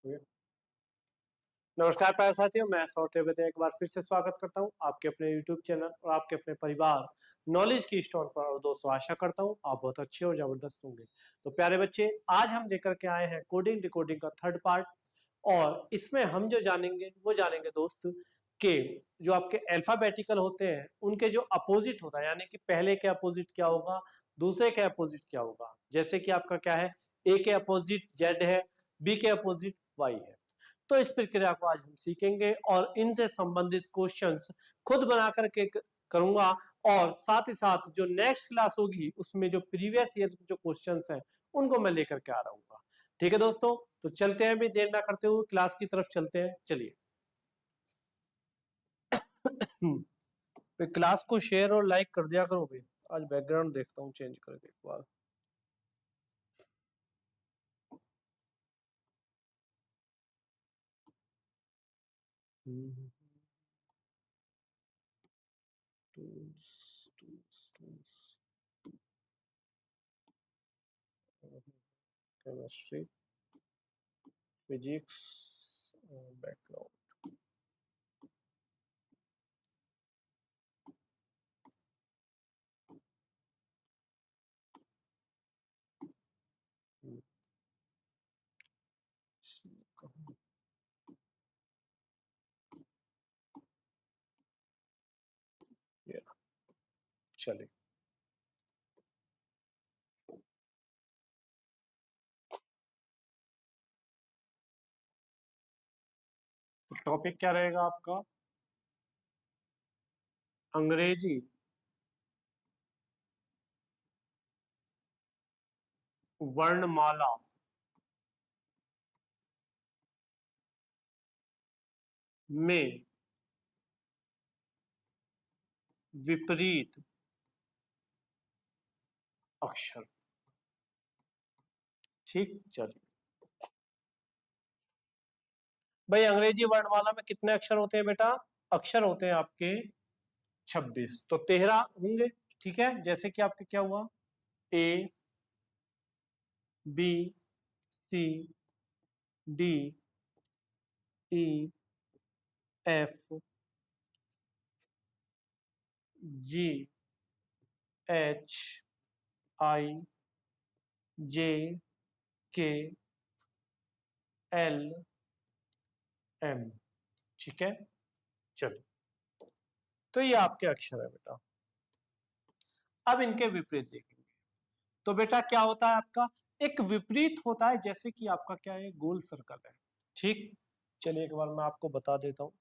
नमस्कार प्यारे साथियों, मैं सौरभ विद्या एक बार फिर से स्वागत करता हूं आपके अपने YouTube चैनल और आपके अपने परिवार नॉलेज की स्टोर पर। और दोस्तों, आशा करता हूं आप बहुत अच्छे और जबरदस्त होंगे। तो प्यारे बच्चे, आज हम लेकर के आए हैं कोडिंग डिकोडिंग का थर्ड पार्ट। और इसमें हम जो जानेंगे वो जानेंगे दोस्त के जो आपके अल्फाबेटिकल होते हैं उनके जो अपोजिट होता है, यानी कि पहले के अपोजिट क्या होगा, दूसरे के अपोजिट क्या होगा। जैसे कि आपका क्या है, ए के अपोजिट जेड है, बी के अपोजिट वाई है। तो इस प्रक्रिया को आज हम सीखेंगे और इनसे संबंधित क्वेश्चंस खुद बना करके करूंगा। और साथ ही साथ जो नेक्स्ट क्लास होगी उसमें जो प्रीवियस ईयर के जो क्वेश्चंस हैं उनको मैं लेकर के आ रहूंगा। ठीक है दोस्तों, तो चलते हैं, भी देर ना करते हुए क्लास की तरफ चलते हैं। चलिए क्लास को शेयर और लाइक कर दिया करो भी। आज बैकग्राउंड देखता हूँ चेंज करके एक बार। Chemistry, physics, background. चलिए, टॉपिक क्या रहेगा आपका? अंग्रेजी वर्णमाला में विपरीत अक्षर। ठीक, चलिए भाई, अंग्रेजी वर्णमाला में कितने अक्षर होते हैं बेटा? अक्षर होते हैं आपके 26, तो 13 होंगे। ठीक है, जैसे कि आपके क्या हुआ, A B C D E F G H I J K L M. ठीक है, चलो, तो ये आपके अक्षर है बेटा। अब इनके विपरीत देखेंगे तो बेटा क्या होता है आपका, एक विपरीत होता है। जैसे कि आपका क्या है, गोल सर्कल है। ठीक, चलिए एक बार मैं आपको बता देता हूं।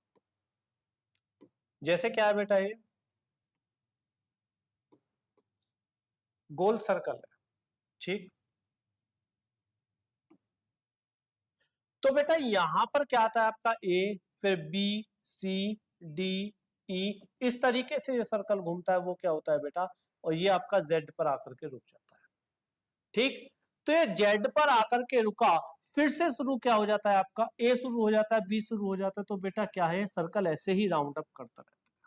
जैसे क्या है बेटा, ये गोल सर्कल है। ठीक, तो बेटा यहां पर क्या आता है आपका, ए, फिर बी सी डी ई, इस तरीके से जो सर्कल घूमता है वो क्या होता है बेटा, और ये आपका जेड पर आकर के रुक जाता है। ठीक, तो ये जेड पर आकर के रुका, फिर से शुरू क्या हो जाता है आपका, ए शुरू हो जाता है, बी शुरू हो जाता है, तो बेटा क्या है, सर्कल ऐसे ही राउंड अप करता रहता है।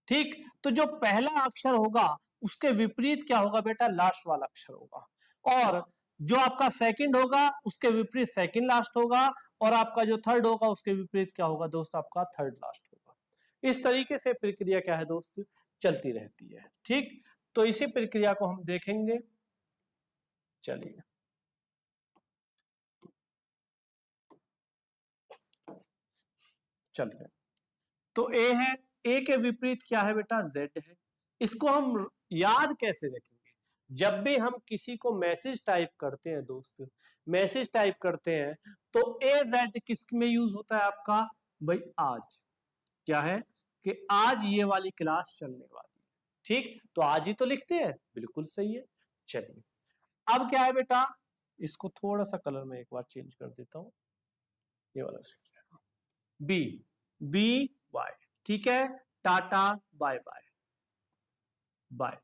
ठीक, तो जो पहला अक्षर होगा उसके विपरीत क्या होगा बेटा, लास्ट वाला अक्षर होगा। और जो आपका सेकंड होगा उसके विपरीत सेकंड लास्ट होगा। और आपका जो थर्ड होगा उसके विपरीत क्या होगा दोस्त, आपका थर्ड लास्ट होगा। इस तरीके से प्रक्रिया क्या है दोस्त, चलती रहती है। ठीक, तो इसी प्रक्रिया को हम देखेंगे। चलिए, चलिए, तो ए है, ए के विपरीत क्या है बेटा, जेड है। इसको हम याद कैसे रखेंगे, जब भी हम किसी को मैसेज टाइप करते हैं दोस्त, मैसेज टाइप करते हैं तो ए जेड किस में यूज होता है आपका, भाई आज क्या है कि आज ये वाली क्लास चलने वाली है। ठीक, तो आज ही तो लिखते हैं, बिल्कुल सही है। चलिए, अब क्या है बेटा, इसको थोड़ा सा कलर में एक बार चेंज कर देता हूं, ये वाला सही, बी बी वाई। ठीक है, टाटा बाय बाय बाय।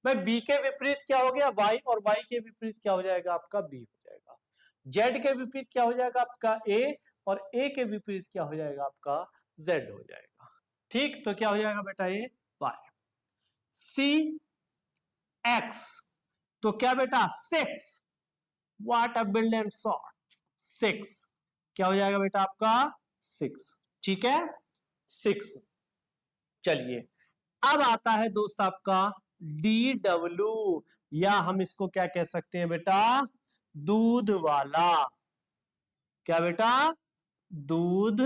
भाई बी के विपरीत क्या हो गया, वाई, और वाई के विपरीत क्या हो जाएगा आपका, बी हो जाएगा। जेड के विपरीत क्या हो जाएगा आपका, ए, और ए के विपरीत क्या हो जाएगा आपका, जेड हो जाएगा। ठीक, तो क्या हो जाएगा बेटा, ए वाई। सी एक्स, तो क्या बेटा, six, what a build and sort, six. क्या हो जाएगा बेटा आपका 6, ठीक है 6। चलिए अब आता है दोस्त आपका DW, या हम इसको क्या कह सकते हैं बेटा, दूध वाला। क्या बेटा, दूध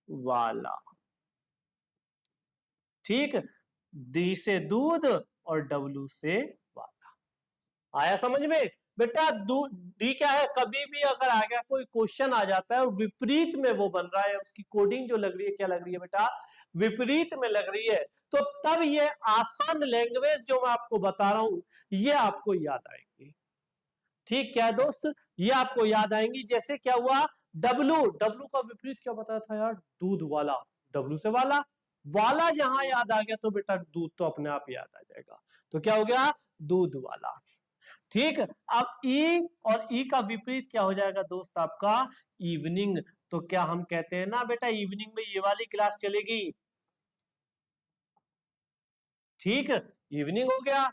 वाला, ठीक। डी से दूध और W से वाला, आया समझ में बेटा। डी क्या है, कभी भी अगर आ गया कोई क्वेश्चन आ जाता है और विपरीत में वो बन रहा है, उसकी कोडिंग जो लग रही है क्या लग रही है बेटा, विपरीत में लग रही है, तो तब ये आसान लैंग्वेज जो मैं आपको बता रहा हूं ये आपको याद आएगी। ठीक, क्या है दोस्त, ये आपको याद आएंगी। जैसे क्या हुआ, डब्लू का विपरीत क्या बताया था यार, दूध वाला, डब्लू से वाला, वाला जहां याद आ गया तो बेटा दूध तो अपने आप याद आ जाएगा, तो क्या हो गया, दूध वाला। ठीक, अब ई और ई का विपरीत क्या हो जाएगा दोस्त आपका, इवनिंग। तो क्या हम कहते हैं ना बेटा, इवनिंग में ये वाली क्लास चलेगी, ठीक, इवनिंग हो गया।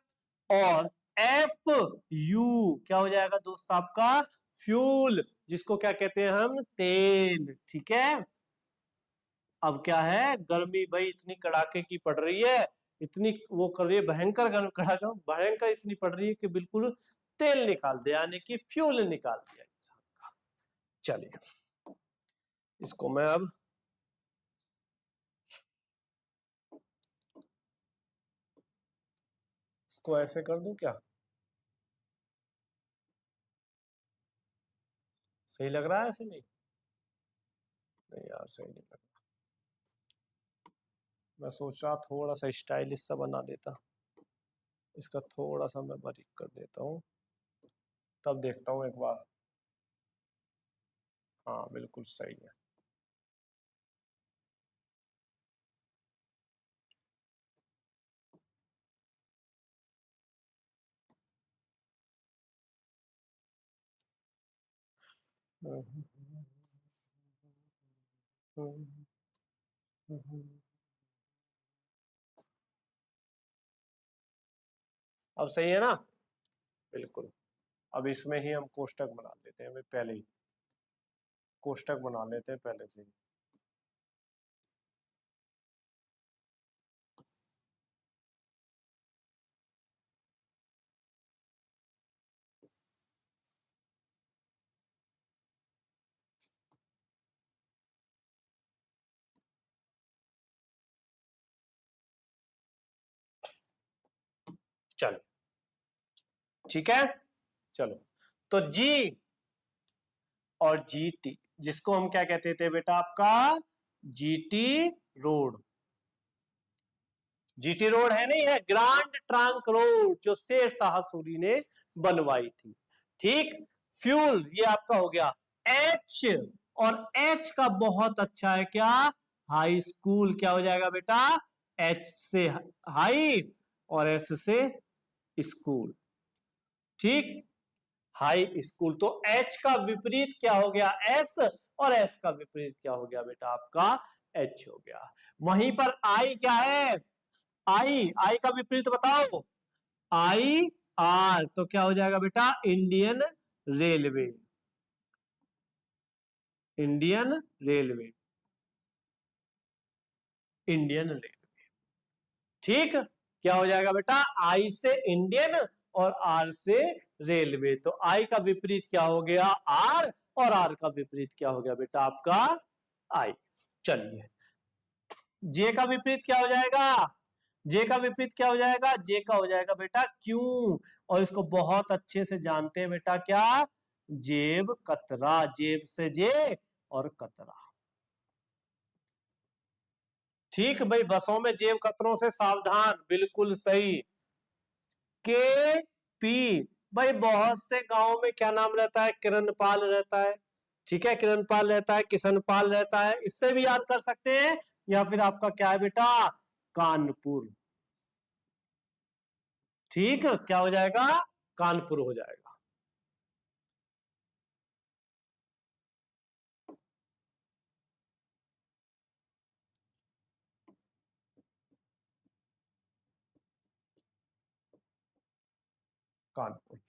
और एफ यू क्या हो जाएगा दोस्त आपका, फ्यूल, जिसको क्या कहते हैं हम, तेल, ठीक है। अब क्या है, गर्मी भाई इतनी कड़ाके की पड़ रही है, इतनी वो कर रही है, भयंकर गर्म कड़ाका, भयंकर इतनी पड़ रही है कि बिल्कुल तेल निकाल दे, यानी कि फ्यूल निकाल दिया इंसान का। चलिए इसको मैं अब इसको ऐसे कर दूं क्या, सही लग रहा है ऐसे, नहीं नहीं यार सही नहीं लग रहा, मैं सोच रहा थोड़ा सा स्टाइलिश सा बना देता, इसका थोड़ा सा मैं बारीक कर देता हूँ, तब देखता हूँ एक बार। हाँ बिल्कुल सही है। अब सही है ना, बिल्कुल। अब इसमें ही हम कोष्टक बना लेते हैं, पहले ही कोष्टक बना लेते हैं पहले से ही। चलो ठीक है, चलो तो जी और जीटी, जिसको हम क्या कहते थे बेटा आपका, जीटी रोड। जीटी रोड है नहीं, है ग्रांड ट्रंक रोड, जो शेर शाह सूरी ने बनवाई थी, ठीक। फ्यूल ये आपका हो गया एच, और एच का बहुत अच्छा है क्या, हाई स्कूल, क्या हो जाएगा बेटा, एच से हाई और एस से स्कूल, ठीक, हाई स्कूल। तो एच का विपरीत क्या हो गया, एस, और एस का विपरीत क्या हो गया बेटा आपका, एच हो गया। वहीं पर आई क्या है, आई का विपरीत बताओ, आई आर, तो क्या हो जाएगा बेटा, Indian railway, Indian railway, Indian railway, ठीक। क्या हो जाएगा बेटा, आई से इंडियन और आर से रेलवे, तो आई का विपरीत क्या हो गया, आर, और आर का विपरीत क्या हो गया बेटा आपका, आई। चलिए जे का विपरीत क्या हो जाएगा, जे का विपरीत क्या हो जाएगा, जे का हो जाएगा बेटा क्यू, और इसको बहुत अच्छे से जानते हैं बेटा क्या, जेब कतरा, जेब से जे और कतरा, ठीक भाई, बसों में जेब कतरों से सावधान, बिल्कुल सही। के पी, भाई बहुत से गांव में क्या नाम रहता है, किरणपाल रहता है, ठीक है, किरणपाल रहता है, किशनपाल रहता है, इससे भी याद कर सकते हैं। या फिर आपका क्या है बेटा, कानपुर, ठीक, क्या हो जाएगा, कानपुर हो जाएगा। कानपुर।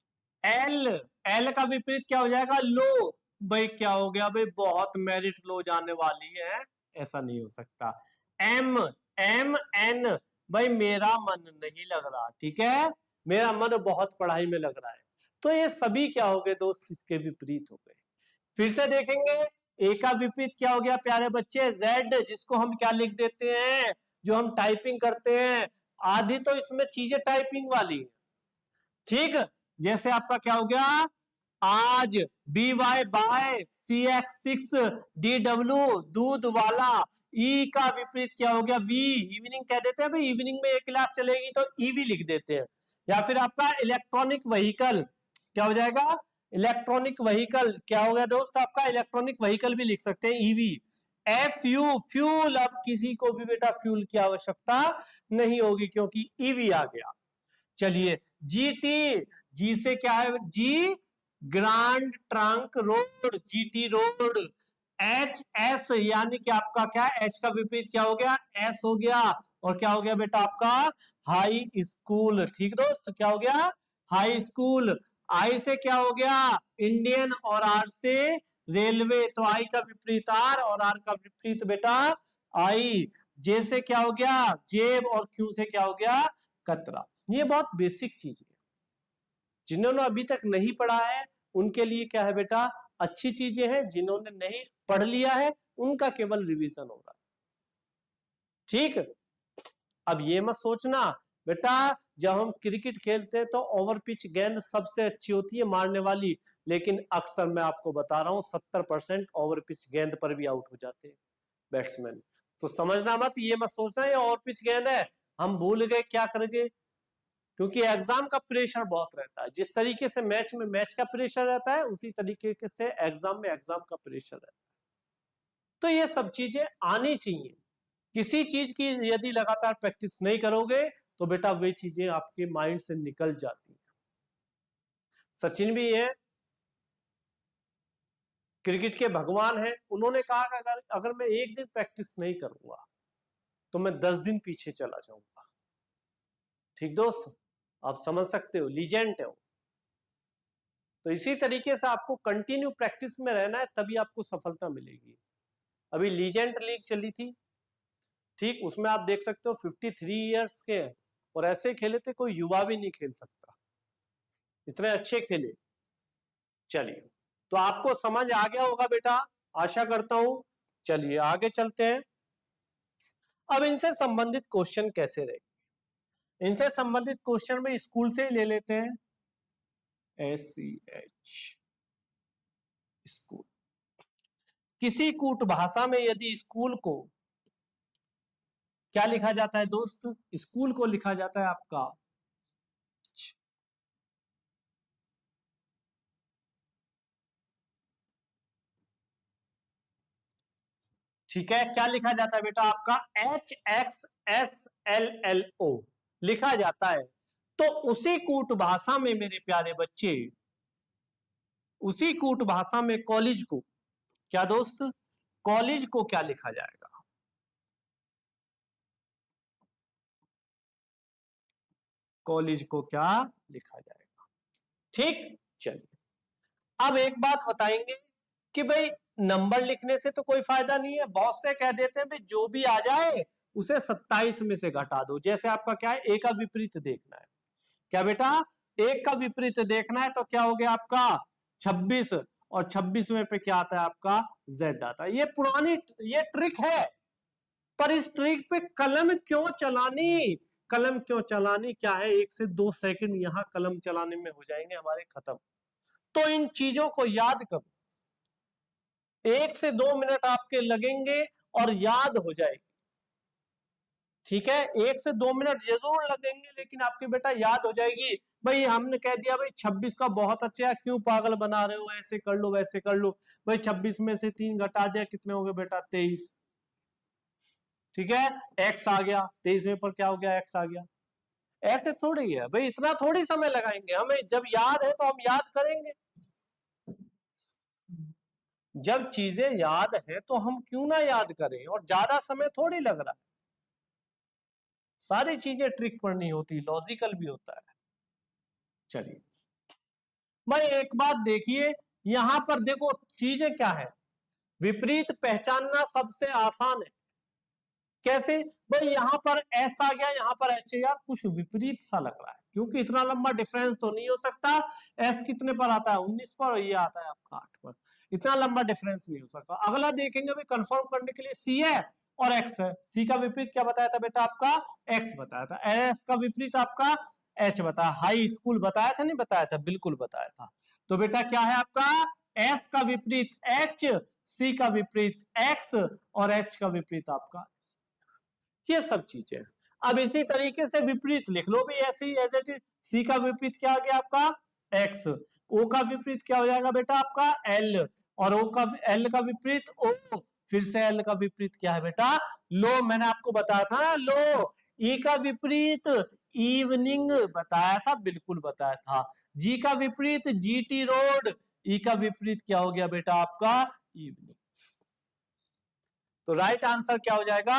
एल, एल का विपरीत क्या हो जाएगा, लो, भाई क्या हो गया भाई, बहुत मेरिट लो जाने वाली है, ऐसा नहीं हो सकता। एम एम एन, भाई मेरा मन नहीं लग रहा, ठीक है, मेरा मन बहुत पढ़ाई में लग रहा है। तो ये सभी क्या हो गए दोस्त, इसके विपरीत हो गए। फिर से देखेंगे, ए का विपरीत क्या हो गया प्यारे बच्चे, जेड, जिसको हम क्या लिख देते हैं, जो हम टाइपिंग करते हैं, आधी तो इसमें चीजें टाइपिंग वाली है, ठीक। जैसे आपका क्या हो गया, आज, बी वाई बाय, सी एक्स 6, डी डब्ल्यू दूध वाला। ई का विपरीत क्या हो गया, वी, इवनिंग कह देते हैं भाई, इवनिंग में एक क्लास चलेगी तो ईवी लिख देते हैं। या फिर आपका इलेक्ट्रॉनिक व्हीकल क्या हो जाएगा, इलेक्ट्रॉनिक व्हीकल क्या हो गया दोस्त आपका, इलेक्ट्रॉनिक व्हीकल भी लिख सकते हैं, ईवी। एफ यू, फ्यूल, अब किसी को भी बेटा फ्यूल की आवश्यकता नहीं होगी क्योंकि ईवी आ गया। चलिए, जीटी, जी से क्या है, G grand trunk road, GT road. H S यानी कि आपका क्या, एच का विपरीत क्या हो गया, एस हो गया, और क्या हो गया बेटा आपका, हाई स्कूल, ठीक दोस्त, क्या हो गया, हाई स्कूल। आई से क्या हो गया, इंडियन, और आर से रेलवे, तो आई का विपरीत आर, और आर का विपरीत बेटा आई। जे से क्या हो गया, जेब, और क्यू से क्या हो गया, कतरा। ये बहुत बेसिक चीज है, जिन्होंने अभी तक नहीं पढ़ा है उनके लिए क्या है बेटा, अच्छी चीजें हैं, जिन्होंने नहीं पढ़ लिया है उनका केवल रिवीजन होगा, ठीक। अब ये मत सोचना बेटा, जब हम क्रिकेट खेलते हैं तो ओवर पिच गेंद सबसे अच्छी होती है मारने वाली, लेकिन अक्सर मैं आपको बता रहा हूं 70% ओवर पिच गेंद पर भी आउट हो जाते हैं बैट्समैन। तो समझना मत, ये मत सोचना ये ओवर पिच गेंद है हम भूल गए क्या करेंगे, क्योंकि एग्जाम का प्रेशर बहुत रहता है। जिस तरीके से मैच में मैच का प्रेशर रहता है, उसी तरीके से एग्जाम में एग्जाम का प्रेशर रहता है। तो ये सब चीजें आनी चाहिए। किसी चीज की यदि लगातार प्रैक्टिस नहीं करोगे तो बेटा वे चीजें आपके माइंड से निकल जाती हैं। सचिन भी है, क्रिकेट के भगवान है, उन्होंने कहा कि अगर मैं एक दिन प्रैक्टिस नहीं करूंगा तो मैं 10 दिन पीछे चला जाऊंगा, ठीक दोस्त, आप समझ सकते हो, लीजेंड है वो। तो इसी तरीके से आपको कंटिन्यू प्रैक्टिस में रहना है, तभी आपको सफलता मिलेगी। अभी लीजेंड लीग चली थी, ठीक, उसमें आप देख सकते हो 53 ईयर्स के हैं, और ऐसे खेले थे कोई युवा भी नहीं खेल सकता, इतने अच्छे खेले। चलिए, तो आपको समझ आ गया होगा बेटा, आशा करता हूं। चलिए आगे चलते हैं। अब इनसे संबंधित क्वेश्चन कैसे रहे, इनसे संबंधित क्वेश्चन में स्कूल से ही ले लेते हैं, SCH स्कूल। किसी कूट भाषा में यदि स्कूल को क्या लिखा जाता है दोस्त, स्कूल को लिखा जाता है आपका, ठीक है, क्या लिखा जाता है बेटा आपका, HXSLLO लिखा जाता है। तो उसी कूट भाषा में मेरे प्यारे बच्चे, उसी कूट भाषा में कॉलेज को क्या दोस्त, कॉलेज को क्या लिखा जाएगा, कॉलेज को क्या लिखा जाएगा, ठीक। चलिए, अब एक बात बताएंगे कि भाई नंबर लिखने से तो कोई फायदा नहीं है, बहुत से कह देते हैं भाई जो भी आ जाए उसे 27 में से घटा दो। जैसे आपका क्या है, ए का विपरीत देखना है, क्या बेटा, एक का विपरीत देखना है, तो क्या हो गया आपका 26, और 26 में पे क्या आता है आपका, जेड आता है। ये पुरानी ये ट्रिक है, पर इस ट्रिक पे कलम क्यों चलानी, कलम क्यों चलानी, क्या है 1 से 2 सेकंड यहां कलम चलाने में हो जाएंगे हमारे खत्म। तो इन चीजों को याद करो, 1 से 2 मिनट आपके लगेंगे और याद हो जाएगी, ठीक है, 1 से 2 मिनट जरूर लगेंगे, लेकिन आपकी बेटा याद हो जाएगी। भाई हमने कह दिया भाई 26 का बहुत अच्छा है, क्यों पागल बना रहे हो, ऐसे कर लो वैसे कर लो, भाई 26 में से 3 घटा दिया, कितने हो गए बेटा 23, ठीक है, एक्स आ गया 23 में, पर क्या हो गया, एक्स आ गया। ऐसे थोड़ी है भाई, इतना थोड़ी समय लगाएंगे, हमें जब याद है तो हम याद करेंगे, जब चीजें याद है तो हम क्यों ना याद करें, और ज्यादा समय थोड़ी लग रहा है। सारी चीजें ट्रिक पर नहीं होती, लॉजिकल भी होता है। चलिए भाई, एक बात देखिए, यहां पर देखो चीजें क्या है, विपरीत पहचानना सबसे आसान है। कैसे भाई, यहां पर एस आ गया, यहां पर एच, यार कुछ विपरीत सा लग रहा है, क्योंकि इतना लंबा डिफरेंस तो नहीं हो सकता। एस कितने पर आता है, 19 पर, और ये आता है आपका 8 पर, इतना लंबा डिफरेंस नहीं हो सकता। अगला देखेंगे भाई, कंफर्म करने के लिए सी है और एक्स है। सी का विपरीत क्या बताया था बेटा आपका, एक्स बताया था। एस का विपरीत आपका एच बताया। हाई स्कूल बताया था, नहीं बताया था, बिल्कुल बताया था। तो बेटा क्या है आपका, एस का विपरीत एच, सी का विपरीत एक्स, और एच का विपरीत आपका, ये सब चीजें। अब इसी तरीके से विपरीत लिख लो भी ऐसे ही, एज इट इज। सी का विपरीत क्या आ गया आपका, एक्स। ओ का विपरीत क्या हो जाएगा बेटा आपका, एल। और ओ का, एल का विपरीत ओ। फिर से एल का विपरीत क्या है बेटा, लो। मैंने आपको बताया था ना, लो। ई का विपरीत इवनिंग बताया था, बिल्कुल बताया था। जी का विपरीत जीटी रोड। ई का विपरीत क्या हो गया बेटा आपका, इवनिंग। तो राइट आंसर क्या हो जाएगा,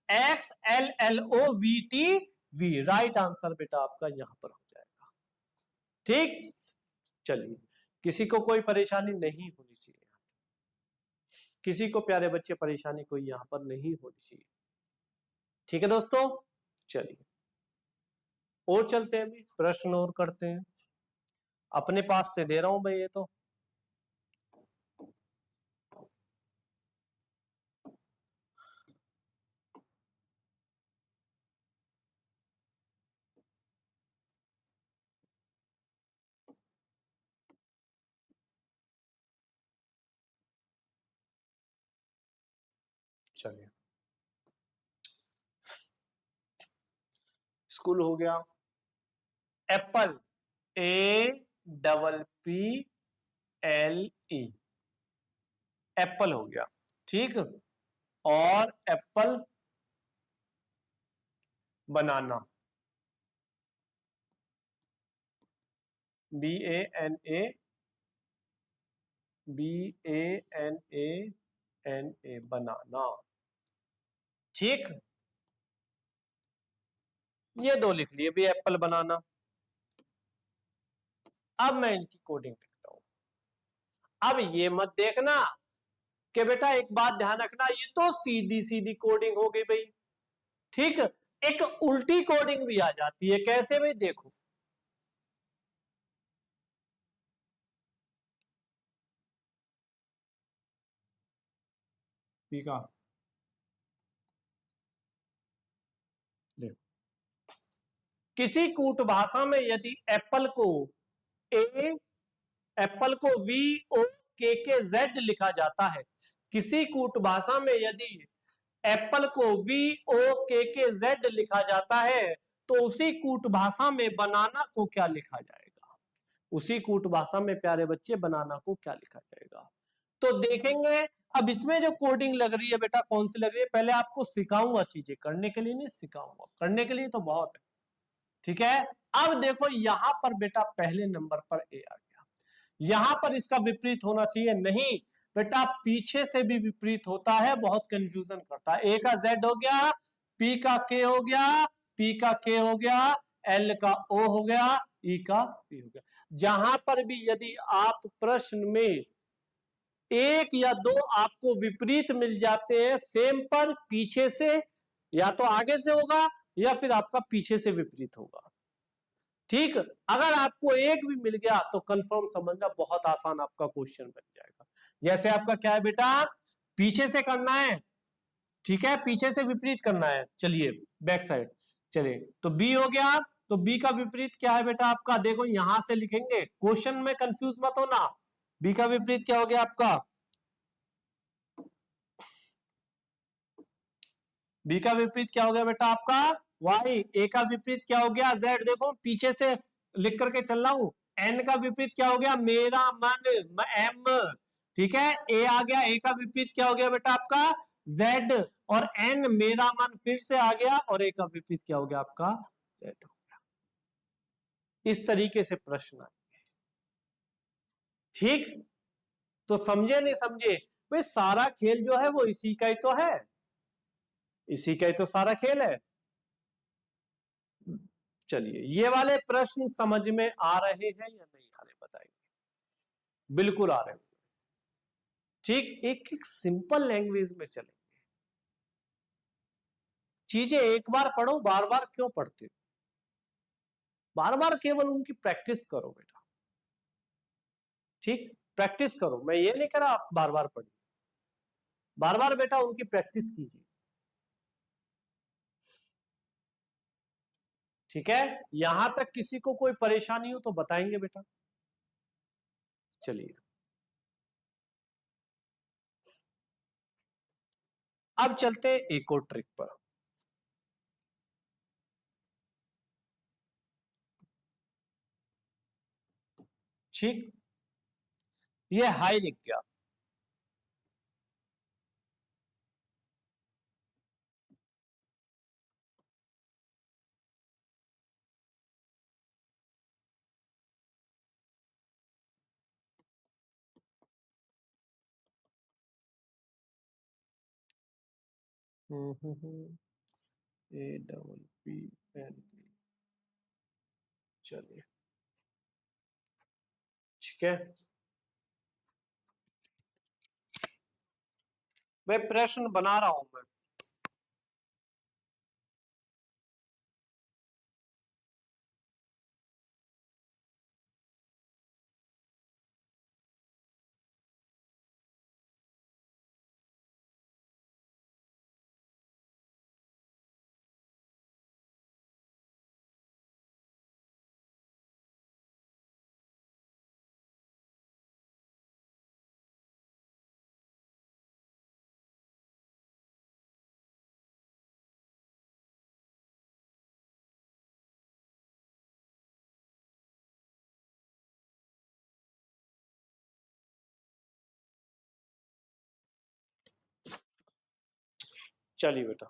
X L L O V T V. Right answer बेटा आपका यहां पर हो जाएगा। ठीक, चलिए, किसी को कोई परेशानी नहीं होनी चाहिए, किसी को प्यारे बच्चे परेशानी कोई यहां पर नहीं होनी चाहिए। ठीक है दोस्तों, चलिए और चलते हैं, भी प्रश्न और करते हैं। अपने पास से दे रहा हूं भाई ये तो। चलिए, स्कूल हो गया, apple, A double P L E, apple हो गया। ठीक, और apple, banana, B A N A, B A N A N A, banana. ठीक, ये दो लिख लिए भी, एप्पल बनाना। अब मैं इनकी कोडिंग लिखता हूं। अब ये मत देखना कि बेटा, एक बात ध्यान रखना, ये तो सीधी सीधी कोडिंग हो गई भाई। ठीक, एक उल्टी कोडिंग भी आ जाती है, कैसे भाई, देखो। ठीक है, देखो, किसी कूट भाषा में यदि एप्पल को ए, एप्पल को वी ओ के जेड लिखा जाता है, किसी कूट भाषा में यदि एप्पल को वी ओ के जेड लिखा जाता है, तो उसी कूट भाषा में बनाना को क्या लिखा जाएगा, उसी कूट भाषा में प्यारे बच्चे बनाना को क्या लिखा जाएगा। तो देखेंगे। अब इसमें जो कोडिंग लग रही है बेटा, कौन सी लग रही है, पहले आपको सिखाऊंगा, चीजें करने के लिए नहीं सिखाऊंगा, करने के लिए तो बहुत है। ठीक है, अब देखो यहां पर बेटा पहले नंबर पर ए आ गया, यहां पर इसका विपरीत होना चाहिए, नहीं बेटा, पीछे से भी विपरीत होता है, बहुत कंफ्यूजन करता है। ए का जेड हो गया, पी का के हो गया, पी का के हो गया, एल का ओ हो गया, ई का पी हो गया। जहां पर भी यदि आप प्रश्न में एक या दो आपको विपरीत मिल जाते हैं सेम पर, पीछे से या तो आगे से होगा, या फिर आपका पीछे से विपरीत होगा। ठीक, अगर आपको एक भी मिल गया तो कंफर्म समझना, बहुत आसान आपका क्वेश्चन बन जाएगा। जैसे आपका क्या है बेटा, पीछे से करना है, ठीक है, पीछे से विपरीत करना है। चलिए बैक साइड, चलिए, तो बी हो गया। तो बी का विपरीत क्या है बेटा आपका, देखो यहां से लिखेंगे, क्वेश्चन में कंफ्यूज मत होना। बी का विपरीत क्या हो गया आपका, बी का विपरीत क्या हो गया बेटा आपका, वाई। ए का विपरीत क्या हो गया, जेड। देखो पीछे से लिख करके चल रहा हूं। एन का विपरीत क्या हो गया, मेरा मन, एम। ठीक है, ए आ गया, ए का विपरीत क्या हो गया बेटा आपका, जेड। और एन, मेरा मन, फिर से आ गया, और ए का विपरीत क्या हो गया आपका, जेड हो गया। इस तरीके से प्रश्न आएंगे। ठीक, तो समझे नहीं समझे भाई, सारा खेल जो है वो इसी का ही तो है, इसी का ही तो सारा खेल है। चलिए, ये वाले प्रश्न समझ में आ रहे हैं या नहीं आ रहे, बताइए। बिल्कुल आ रहे हैं। ठीक, एक एक सिंपल लैंग्वेज में चलेंगे। चीजें एक बार पढ़ो, बार बार क्यों पढ़ते हो? बार बार केवल उनकी प्रैक्टिस करो बेटा। ठीक, प्रैक्टिस करो, मैं ये नहीं कह रहा आप बार बार पढ़िए, बार बार बेटा उनकी प्रैक्टिस कीजिए। ठीक है, यहां तक किसी को कोई परेशानी हो तो बताएंगे बेटा। चलिए, अब चलते हैं एक और ट्रिक पर। ठीक, ये हाई लिख गया। A double P N E, चलिए ठीक है। मैं प्रश्न बना रहा हूं मैं। चलिए बेटा,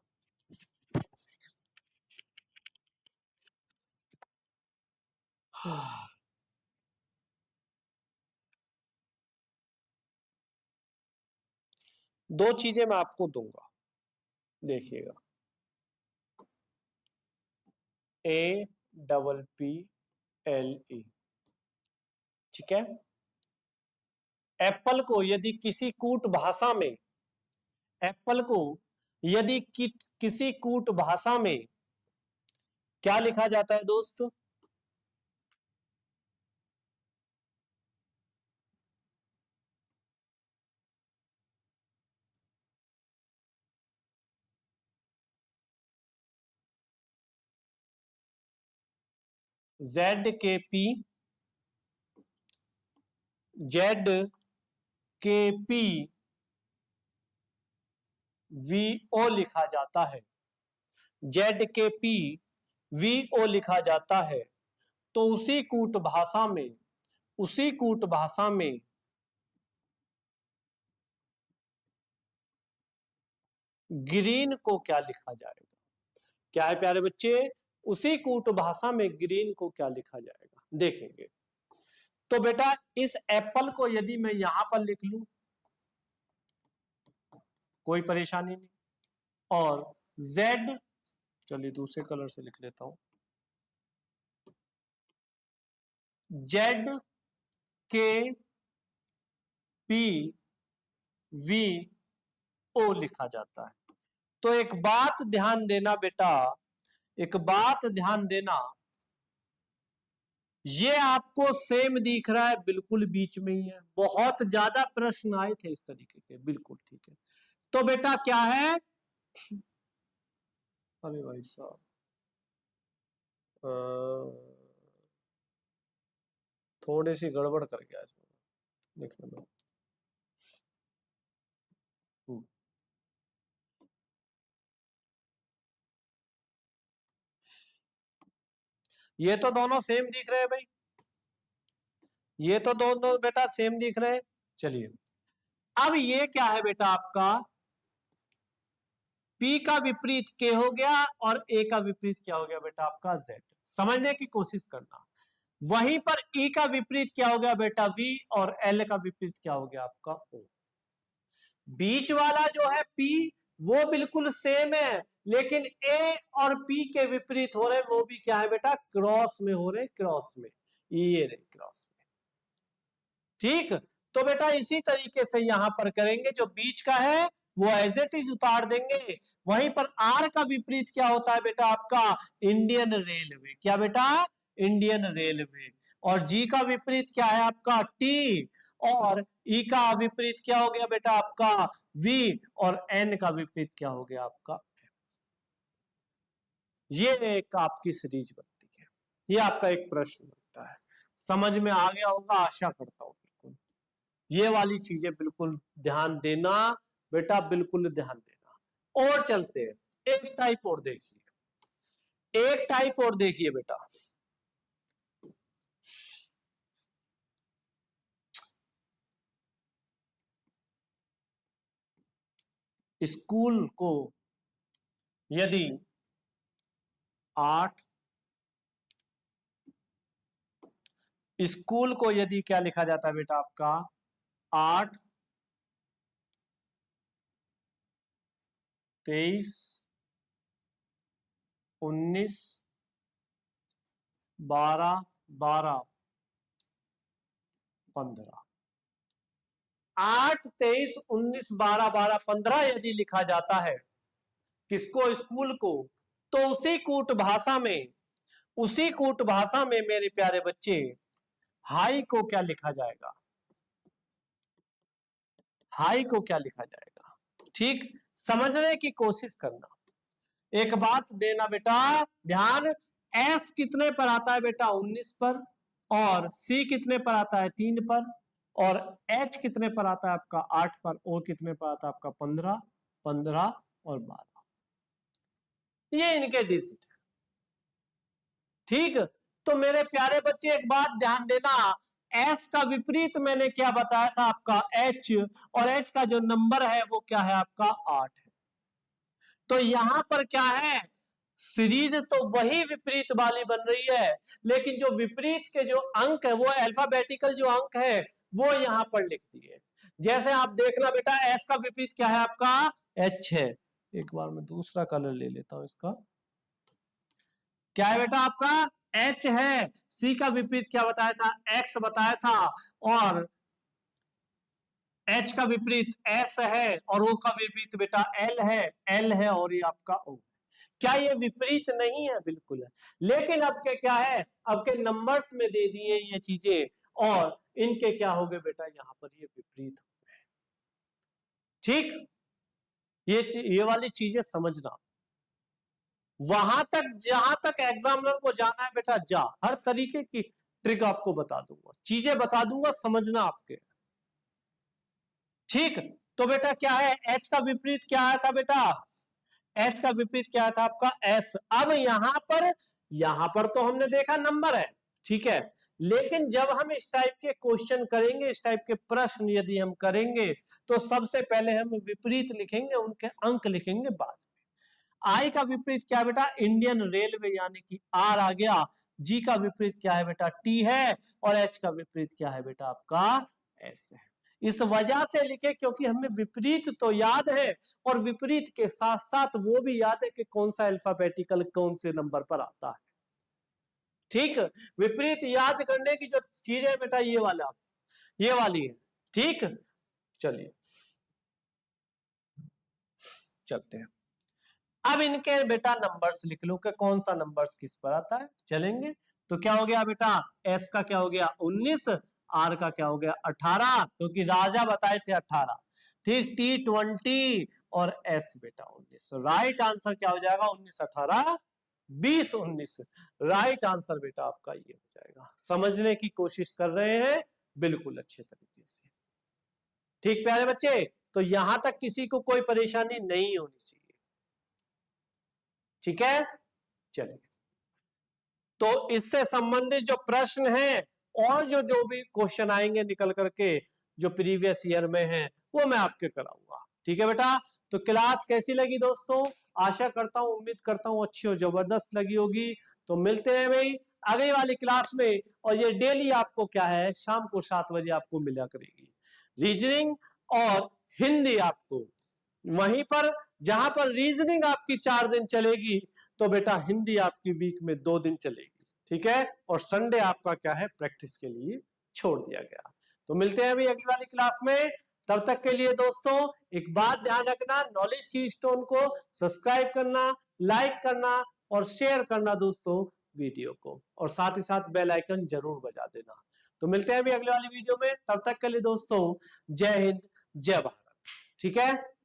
दो चीजें मैं आपको दूंगा, देखिएगा। ए डबल पी एल ई, ठीक है। एप्पल को यदि किसी कूट भाषा में, एप्पल को यदि किसी कूट भाषा में क्या लिखा जाता है दोस्त? जेड के पी, जेड के पी वी ओ लिखा जाता है, जेड के पी वी ओ लिखा जाता है। तो उसी कूट भाषा में, उसी कूट भाषा में ग्रीन को क्या लिखा जाएगा? क्या है प्यारे बच्चे? उसी कूट भाषा में ग्रीन को क्या लिखा जाएगा, देखेंगे। तो बेटा इस एप्पल को यदि मैं यहां पर लिख लूं, कोई परेशानी नहीं। और जेड, चलिए दूसरे कलर से लिख लेता हूं, जेड के पी वी ओ लिखा जाता है। तो एक बात ध्यान देना बेटा, एक बात ध्यान देना, ये आपको सेम दिख रहा है, बिल्कुल बीच में ही है। बहुत ज्यादा प्रश्न आए थे इस तरीके के, बिल्कुल ठीक है। तो बेटा क्या है? अरे भाई साहब, थोड़ी सी गड़बड़ कर गया इसमें, लिखने में। ये तो दोनों सेम दिख रहे हैं भाई, ये तो दोनों बेटा सेम दिख रहे हैं। चलिए, अब ये क्या है बेटा आपका? P का विपरीत K हो गया और A का विपरीत क्या हो गया बेटा आपका? Z। समझने की कोशिश करना। वहीं पर E का विपरीत क्या हो गया बेटा? V, और L का विपरीत क्या हो गया आपका? O। बीच वाला जो है P, वो बिल्कुल सेम है, लेकिन A और P के विपरीत हो रहे, वो भी क्या है बेटा? क्रॉस में हो रहे, क्रॉस में, ये रहे क्रॉस में। ठीक, तो बेटा इसी तरीके से यहां पर करेंगे, जो बीच का है वो एज इट इज उतार देंगे। वहीं पर आर का विपरीत क्या होता है बेटा आपका, इंडियन रेलवे। क्या बेटा, इंडियन रेलवे। और जी का विपरीत क्या है आपका, टी। और ई का विपरीत क्या हो गया बेटा आपका, वी। और एन का विपरीत क्या हो गया आपका। ये एक आपकी सीरीज बनती है, ये आपका एक प्रश्न बनता है। समझ में आ गया होगा आशा करता हूं। बिल्कुल ये वाली चीजें बिल्कुल ध्यान देना बेटा, बिल्कुल ध्यान देना। और चलते हैं, एक टाइप और देखिए, एक टाइप और देखिए बेटा। स्कूल को यदि 8, स्कूल को यदि क्या लिखा जाता है बेटा आपका, 8, 23, 19, 12, 12, 15, 8, 23, 19, 12, 12, 15 यदि लिखा जाता है किसको, स्कूल को, तो उसी कूट भाषा में, उसी कूट भाषा में मेरे प्यारे बच्चे हाई को क्या लिखा जाएगा, हाई को क्या लिखा जाएगा। ठीक, समझने की कोशिश करना। एक बात देना बेटा ध्यान, एस कितने पर आता है बेटा, 19 पर। और सी कितने पर आता है, 3 पर। और एच कितने पर आता है आपका, 8 पर। ओ कितने पर आता है आपका, 15, 15 और 12। ये इनके डिजिट है। ठीक, तो मेरे प्यारे बच्चे एक बात ध्यान देना, एस का विपरीत मैंने क्या बताया था आपका, एच। और एच का जो नंबर है वो क्या है आपका, 8 है। तो यहां पर क्या है, सीरीज तो वही विपरीत वाली बन रही है, लेकिन जो विपरीत के जो अंक है वो अल्फाबेटिकल जो अंक है वो यहां पर लिख दिए। जैसे आप देखना बेटा, एस का विपरीत क्या है आपका, एच है। एक बार मैं दूसरा कलर ले लेता हूं इसका। क्या है बेटा आपका, एच है। सी का विपरीत क्या बताया था, एक्स बताया था। और एच का विपरीत एस है। और ओ का विपरीत बेटा एल है, एल है। और ये आपका ओ। क्या ये विपरीत नहीं है, बिल्कुल है। लेकिन अब के क्या है, अब के नंबर्स में दे दिए ये चीजें, और इनके क्या हो गए बेटा, यहां पर ये विपरीत हो गए। ठीक, ये वाली चीजें समझना। वहां तक जहां तक एग्जामिनर को जाना है बेटा जा, हर तरीके की ट्रिक आपको बता दूंगा, चीजें बता दूंगा, समझना आपके। ठीक, तो बेटा क्या है, एच का विपरीत क्या आया था बेटा, एच का विपरीत क्या था आपका, एस। अब यहां पर तो हमने देखा नंबर है, ठीक है। लेकिन जब हम इस टाइप के क्वेश्चन करेंगे, इस टाइप के प्रश्न यदि हम करेंगे, तो सबसे पहले हम विपरीत लिखेंगे, उनके अंक लिखेंगे बाद में। आई का विपरीत क्या है बेटा, इंडियन रेलवे, यानी कि आर आ गया। जी का विपरीत क्या है बेटा, टी है। और एच का विपरीत क्या है बेटा आपका, एस है। इस वजह से लिखे क्योंकि हमें विपरीत तो याद है, और विपरीत के साथ साथ वो भी याद है कि कौन सा अल्फाबेटिकल कौन से नंबर पर आता है। ठीक, विपरीत याद करने की जो चीज है बेटा, ये वाला, ये वाली है। ठीक, चलिए चलते हैं। अब इनके बेटा नंबर्स लिख लो कि कौन सा नंबर्स किस पर आता है, चलेंगे। तो क्या हो गया बेटा, एस का क्या हो गया, 19। आर का क्या हो गया, 18, क्योंकि राजा बताए थे 18। ठीक, टी 20। और एस बेटा 19। राइट आंसर क्या हो जाएगा, 19, 18, 20, 19। राइट आंसर बेटा आपका ये हो जाएगा। समझने की कोशिश कर रहे हैं बिल्कुल अच्छे तरीके से। ठीक प्यारे बच्चे, तो यहां तक किसी को कोई परेशानी नहीं होनी चाहिए। ठीक है, चलिए। तो इससे संबंधित जो प्रश्न हैं और जो भी क्वेश्चन आएंगे निकल करके जो प्रीवियस ईयर में हैं, वो मैं आपके कराऊंगा। ठीक है बेटा, तो क्लास कैसी लगी दोस्तों, आशा करता हूं, उम्मीद करता हूं अच्छी और जबरदस्त लगी होगी। तो मिलते हैं भाई अगली वाली क्लास में। और ये डेली आपको क्या है, शाम को 7 बजे आपको मिला करेगी रीजनिंग और हिंदी आपको। वहीं पर जहां पर रीजनिंग आपकी 4 दिन चलेगी, तो बेटा हिंदी आपकी वीक में 2 दिन चलेगी। ठीक है, और संडे आपका क्या है, प्रैक्टिस के लिए छोड़ दिया गया। तो मिलते हैं अभी अगली वाली क्लास में, तब तक के लिए दोस्तों एक बात ध्यान रखना, नॉलेज की स्टोन को सब्सक्राइब करना, लाइक करना और शेयर करना दोस्तों वीडियो को, और साथ ही साथ बेल आइकन जरूर बजा देना। तो मिलते हैं अभी अगले वाली वीडियो में, तब तक के लिए दोस्तों जय हिंद जय भारत। ठीक है।